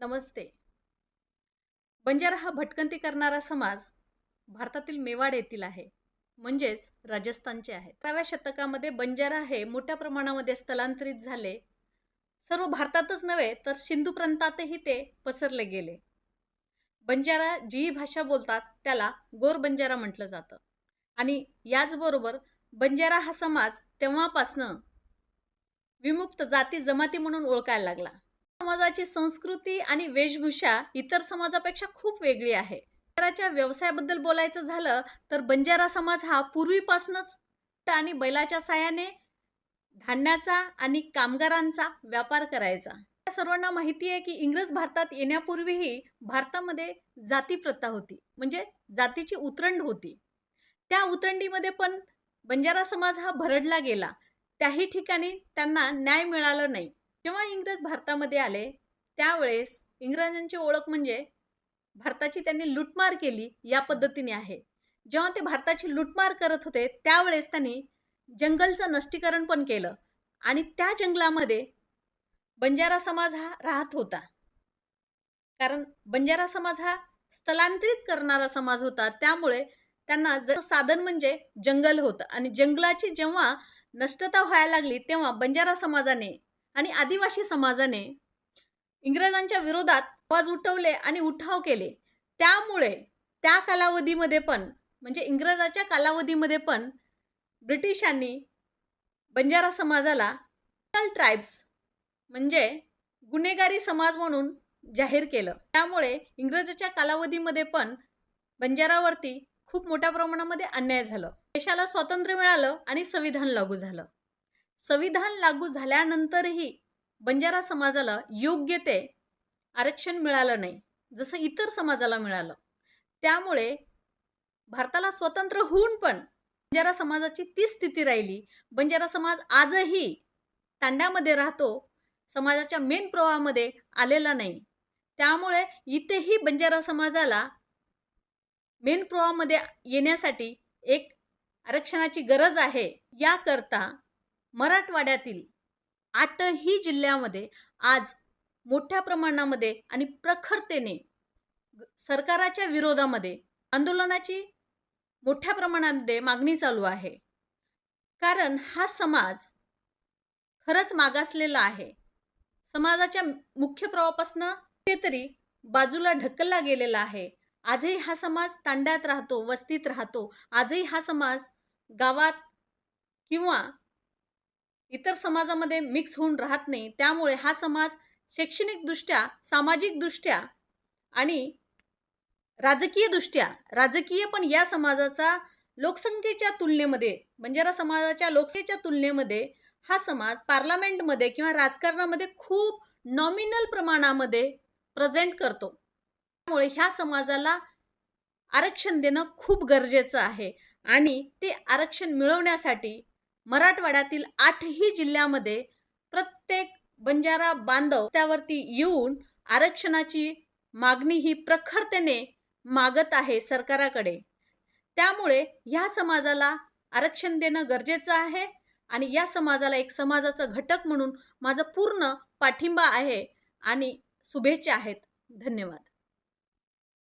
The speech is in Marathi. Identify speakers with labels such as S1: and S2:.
S1: नमस्ते. बंजारा हा भटकंती करणारा समाज भारतातील मेवाड येथील आहे, म्हणजेच राजस्थानचे आहे. 11व्या शतकामध्ये बंजारा हे मोठ्या प्रमाणामध्ये स्थलांतरित झाले. सर्व भारतातच नव्हे तर सिंधू प्रांतातही ते पसरले गेले. बंजारा जी भाषा बोलतात त्याला गोर बंजारा म्हटलं जातं. आणि याचबरोबर बंजारा हा समाज तेव्हापासनं विमुक्त जाती जमाती म्हणून ओळखायला लागला. समाजाची संस्कृती आणि वेशभूषा इतर समाजापेक्षा खूप वेगळी आहे. बंजाराच्या व्यवसायाबद्दल बोलायचं झालं तर बंजारा समाज हा पूर्वीपासूनच आणि बैलाच्या साहाय्याने धान्याचा आणि कामगारांचा व्यापार करायचा. या सर्वांना माहिती आहे की इंग्रज भारतात येण्यापूर्वीही भारतामध्ये जाती प्रथा होती, म्हणजे जातीची उतरंड होती. त्या उतरंडीमध्ये पण बंजारा समाज हा भरडला गेला. त्याही ठिकाणी त्यांना न्याय मिळाला नाही. जेव्हा इंग्रज भारतामध्ये आले त्यावेळेस इंग्रजांची ओळख म्हणजे भारताची त्यांनी लुटमार केली या पद्धतीने आहे. जेव्हा ते भारताची लुटमार करत होते त्यावेळेस त्यांनी जंगलचं नष्टीकरण पण केलं आणि त्या जंगलामध्ये बंजारा समाज हा राहत होता. कारण बंजारा समाज हा स्थलांतरित करणारा समाज होता, त्यामुळे त्यांना साधन म्हणजे जंगल होतं आणि जंगलाची जेव्हा नष्टता व्हायला लागली तेव्हा बंजारा समाजाने आणि आदिवासी समाजाने इंग्रजांच्या विरोधात आवाज उठवले आणि उठाव केले. त्यामुळे त्या कालावधीमध्ये पण म्हणजे इंग्रजाच्या कालावधीमध्ये पण ब्रिटिशांनी बंजारा समाजाला ट्राइब्स म्हणजे गुन्हेगारी समाज म्हणून जाहीर केलं. त्यामुळे इंग्रजाच्या कालावधीमध्ये पण बंजारावरती खूप मोठ्या प्रमाणामध्ये अन्याय झाला. देशाला स्वातंत्र्य मिळालं आणि संविधान लागू झालं. संविधान लागू झाल्यानंतरही बंजारा समाजाला योग्य ते आरक्षण मिळालं नाही, जसं इतर समाजाला मिळालं. त्यामुळे भारताला स्वतंत्र होऊन पण बंजारा समाजाची ती स्थिती राहिली. बंजारा समाज आजही तांड्यामध्ये राहतो, समाजाच्या मेन प्रवाहामध्ये आलेला नाही. त्यामुळे इथेही बंजारा समाजाला मेन प्रवाहामध्ये येण्यासाठी एक आरक्षणाची गरज आहे. याकरता मराठवाड्यातील 8ही जिल्ह्यामध्ये आज मोठ्या प्रमाणामध्ये आणि प्रखरतेने सरकाराच्या विरोधामध्ये आंदोलनाची मोठ्या प्रमाणामध्ये मागणी चालू आहे. कारण हा समाज खरंच मागासलेला आहे. समाजाच्या मुख्य प्रवाहापासून कुठेतरी बाजूला ढकलला गेलेला आहे. आजही हा समाज तांड्यात राहतो, वस्तीत राहतो. आजही हा समाज गावात किंवा इतर समाजामध्ये मिक्स होऊन राहत नाही. त्यामुळे हा समाज शैक्षणिकदृष्ट्या, सामाजिकदृष्ट्या आणि राजकीय पण या समाजाचा लोकसंख्येच्या तुलनेमध्ये, बंजारा समाजाच्या लोकसंख्येच्या तुलनेमध्ये हा समाज पार्लमेंटमध्ये किंवा राजकारणामध्ये खूप नॉमिनल प्रमाणामध्ये प्रेझेंट करतो. त्यामुळे ह्या समाजाला आरक्षण देणं खूप गरजेचं आहे आणि ते आरक्षण मिळवण्यासाठी मराठवाड्यातील 8ही जिल्ह्यामध्ये प्रत्येक बंजारा बांधव त्यावरती येऊन आरक्षणाची मागणी ही प्रखरतेने मागत आहे सरकाराकडे. त्यामुळे ह्या समाजाला आरक्षण देणं गरजेचं आहे आणि या समाजाला एक समाजाचा घटक म्हणून माझा पूर्ण पाठिंबा आहे आणि शुभेच्छा आहेत. धन्यवाद.